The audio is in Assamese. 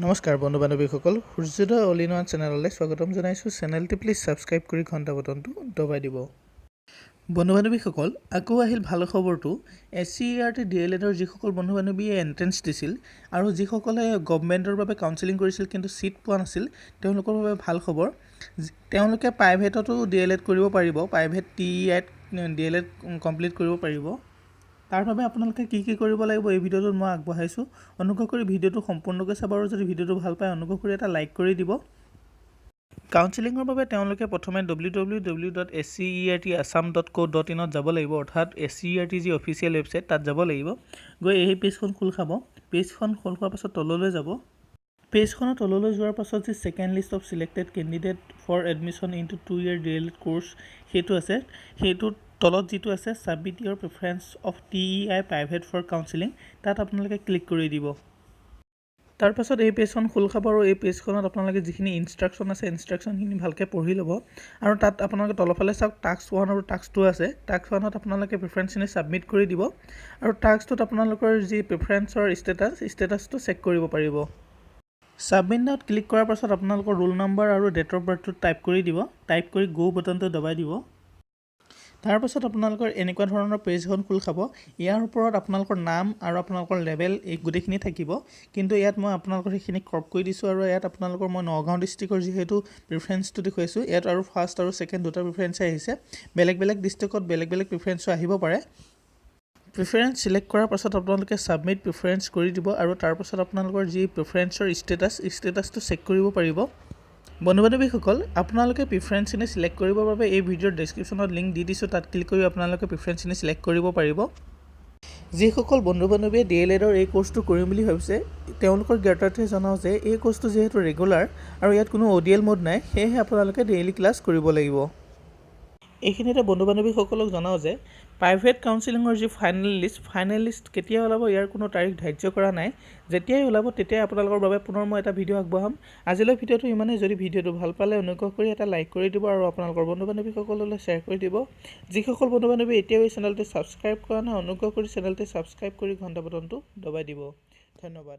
নমস্কাৰ বন্ধু বান্ধৱীসকল সূৰ্যোদয় অল ইন ওৱান চেনেললৈ স্বাগতম জনাইছোঁ চেনেলটি প্লিজ ছাবস্ক্ৰাইব কৰি ঘণ্টা বটনটো দবাই দিব বন্ধু বান্ধৱীসকল আকৌ আহিল ভাল খবৰটো SCERT D.EL.EDৰ যিসকল বন্ধু বান্ধৱীয়ে এন্ট্ৰেন্স দিছিল আৰু যিসকলে গভৰ্ণমেণ্টৰ বাবে কাউন্সেলিং কৰিছিল কিন্তু সিট পোৱা নাছিল তেওঁলোকৰ বাবে ভাল খবৰ তেওঁলোকে প্ৰাইভেটতো D.EL.ED কৰিব পাৰিব প্ৰাইভেট TEI D.EL.ED কমপ্লিট কৰিব পাৰিব তাৰ বাবে আপোনালোকে কি কৰিব লাগিব এই ভিডিঅ'টোত মই আগবঢ়াইছো অনুগ্ৰহ কৰি ভিডিঅ'টো সম্পূৰ্ণকৈ চাব আৰু যদি ভিডিঅ'টো ভাল পায় অনুগ্ৰহ কৰি এটা লাইক কৰি দিব কাউন্সেলিংৰ বাবে তেওঁলোকে প্ৰথমে www.scertassam.co.in ত যাব লাগিব অৰ্থাৎ SCERT যি অফিচিয়েল ৱেবছাইট তাত যাব লাগিব গৈ এই পেজখন খোল খাব পেজখন খোল খোৱাৰ পাছত তললৈ যাব পেজখনৰ তললৈ যোৱাৰ পাছত যি second list of selected candidate for admission into 2-year D.EL.ED course হেতু আছে হেতু তলত যেটো আছে submit your preference of TEI private for counselling তাত আপোনালোকে ক্লিক কৰি দিব তাৰ পাছত এই পেজখন খোল খাব আৰু এই পেজখনত আপোনালোকে যিখিনি ইনস্ট্ৰাকচন আছে ইনস্ট্ৰাকচনখিনি ভালকৈ পঢ়ি ল'ব আৰু তাত আপোনালোকে তলফালে চাওক টাস্ক 1 আৰু টাস্ক 2 আছে টাস্ক 1ত আপোনালোকে প্ৰেফাৰেন্সখিনি সাবমিট কৰি দিব আৰু টাস্ক 2ত আপোনালোকৰ যি প্ৰেফাৰেন্সৰ ষ্টেটাসটো চেক কৰিব পাৰিব সাবমিট নাওত ক্লিক কৰাৰ পাছত আপোনালোকৰ ৰোল নম্বৰ আৰু ডেট অফ বাৰ্থটো টাইপ কৰি দিব টাইপ কৰি গো বটনটো দবাই দিব তাৰ পাছত আপোনালোকৰ এনেকুৱা ধৰণৰ পেজখন খোল খাব ইয়াৰ ওপৰত আপোনালোকৰ নাম আৰু আপোনালোকৰ লেভেল এই গুটেখিনি থাকিব কিন্তু ইয়াত মই আপোনালোকৰ সেইখিনি ক্ৰপ কৰি দিছো আৰু ইয়াত আপোনালোকৰ মই নগাঁও ডিস্ট্ৰিক্টৰ যেহেতু প্ৰেফাৰেন্সটো দেখুৱাইছো ইয়াত আৰু ফাৰ্ষ্ট আৰু সেকেন্ড দুটা প্ৰেফাৰেন্স আহিছে বেলেগ বেলেগ ডিস্ট্ৰিক্টত বেলেগ বেলেগ প্ৰেফাৰেন্স আহিব পাৰে প্ৰেফাৰেন্স সিলেক্ট কৰাৰ পাছত আপোনালোকে সাবমিট প্ৰেফাৰেন্স কৰি দিব আৰু তাৰ পাছত আপোনালোকৰ যি প্ৰেফাৰেন্সৰ ষ্টেটাসটো চেক কৰিব পাৰিব বন্ধু বান্ধৱীসকল আপোনালোকে প্ৰেফাৰেন্সখিনি সিলেক্ট কৰিবৰ বাবে এই ভিডিঅ'ৰ ডেসক্ৰিপচনত লিংক দি দিছো তাত ক্লিক কৰি আপোনালোকে প্ৰেফাৰেন্সখিনি সিলেক্ট কৰিব পাৰিব যিসকল বন্ধু বান্ধৱীয়ে D.EL.EDৰ এই কোৰ্সটো কৰিম বুলি ভাবিছে তেওঁলোকৰ জ্ঞাতাৰ্থে জনাও যে এই কোৰ্সটো যেহেতু ৰেগুলাৰ আৰু ইয়াত কোনো ODL মোড নাই সেয়ে আপোনালোকে ডেইলি ক্লাছ কৰিব লাগিব এইখিনিতে বন্ধু বান্ধৱীসকলক জনাও যে প্ৰাইভেট কাউন্সেলিংৰ যি ফাইনেল লিষ্ট কেতিয়া ওলাব ইয়াৰ কোনো তাৰিখ ধাৰ্য কৰা নাই যেতিয়াই ওলাব তেতিয়াই আপোনালোকৰ বাবে পুনৰ মই এটা ভিডিঅ' আগবঢ়াম আজিলৈ ভিডিঅ'টো ইমানেই যদি ভিডিঅ'টো ভাল পালে অনুগ্ৰহ কৰি এটা লাইক কৰি দিব আৰু আপোনালোকৰ বন্ধু বান্ধৱীসকললৈ শ্বেয়াৰ কৰি দিব যিসকল বন্ধু বান্ধৱী এতিয়াও এই চেনেলটো সাবস্ক্ৰাইব কৰা নাই অনুগ্ৰহ কৰি চেনেলটো সাবস্ক্ৰাইব কৰি ঘণ্টা বটনটো দবাই দিব ধন্যবাদ